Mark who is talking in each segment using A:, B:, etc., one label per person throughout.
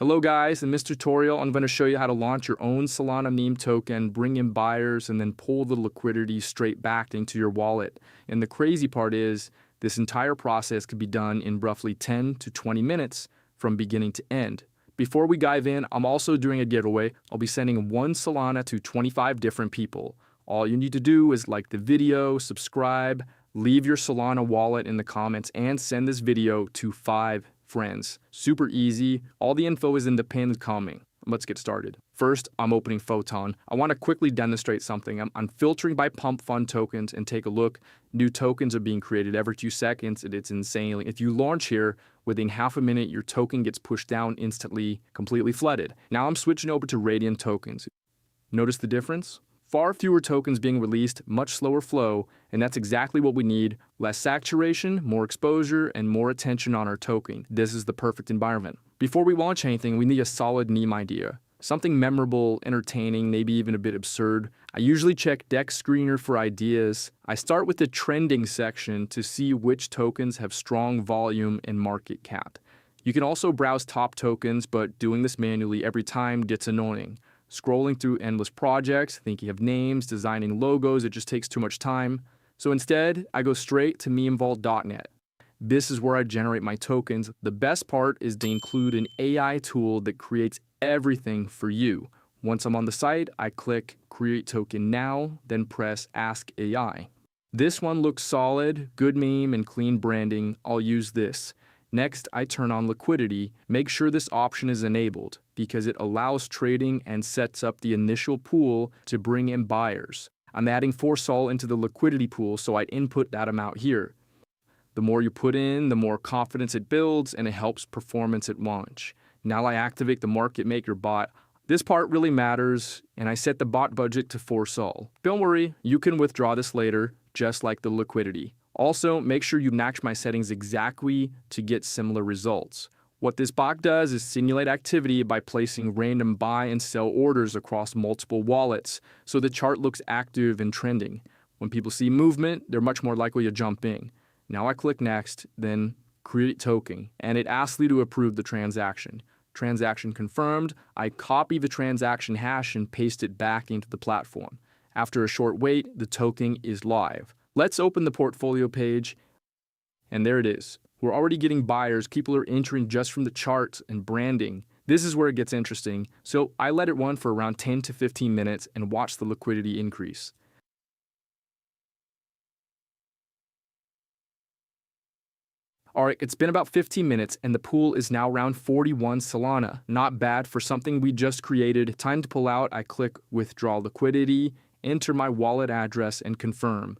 A: Hello guys, in this tutorial I'm going to show you how to launch your own Solana meme token, bring in buyers, and then pull the liquidity straight back into your wallet. And the crazy part is, this entire process could be done in roughly 10 to 20 minutes from beginning to end. Before we dive in, I'm also doing a giveaway. I'll be sending 1 Solana to 25 different people. All you need to do is like the video, subscribe, leave your Solana wallet in the comments, and send this video to 5 friends. Super easy. All the info is in the pinned comment. Let's get started. First, I'm opening Photon. I want to quickly demonstrate something. I'm filtering by pump fund tokens, and take a look. New tokens are being created every 2 seconds, and it's insane. If you launch here, within half a minute, your token gets pushed down instantly, completely flooded. Now I'm switching over to Radiant tokens. Notice the difference? Far fewer tokens being released, much slower flow, and that's exactly what we need. Less saturation, more exposure, and more attention on our token. This is the perfect environment. Before we launch anything, we need a solid meme idea. Something memorable, entertaining, maybe even a bit absurd. I usually check Dex Screener for ideas. I start with the trending section to see which tokens have strong volume and market cap. You can also browse top tokens, but doing this manually every time gets annoying. Scrolling through endless projects, thinking of names, designing logos, it just takes too much time. So instead, I go straight to memevault.net. This is where I generate my tokens. The best part is they include an AI tool that creates everything for you. Once I'm on the site, I click Create Token Now, then press Ask AI. This one looks solid, good meme, and clean branding. I'll use this. Next, I turn on liquidity. Make sure this option is enabled because it allows trading and sets up the initial pool to bring in buyers. I'm adding 4 Sol into the liquidity pool, so I'd input that amount here. The more you put in, the more confidence it builds, and it helps performance at launch. Now I activate the market maker bot. This part really matters, and I set the bot budget to 4 Sol. Don't worry, you can withdraw this later, just like the liquidity. Also, make sure you match my settings exactly to get similar results. What this bot does is simulate activity by placing random buy and sell orders across multiple wallets, so the chart looks active and trending. When people see movement, they're much more likely to jump in. Now I click Next, then Create Token, and it asks me to approve the transaction. Transaction confirmed. I copy the transaction hash and paste it back into the platform. After a short wait, the token is live. Let's open the portfolio page, and there it is. We're already getting buyers. People are entering just from the charts and branding. This is where it gets interesting. So I let it run for around 10 to 15 minutes and watch the liquidity increase. Alright, it's been about 15 minutes and the pool is now around 41 Solana. Not bad for something we just created. Time to pull out. I click Withdraw Liquidity, enter my wallet address, and confirm.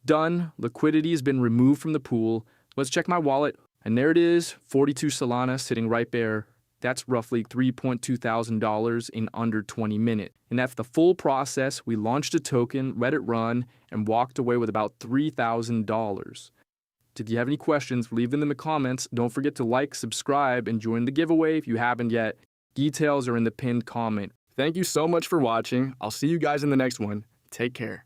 A: Done. Liquidity has been removed from the pool. Let's check my wallet. And there it is, 42 Solana sitting right there. That's roughly $3.2 thousand in under 20 minutes. And that's the full process. We launched a token, let it run, and walked away with about $3,000. If you have any questions, leave them in the comments. Don't forget to like, subscribe, and join the giveaway if you haven't yet. Details are in the pinned comment. Thank you so much for watching. I'll see you guys in the next one. Take care.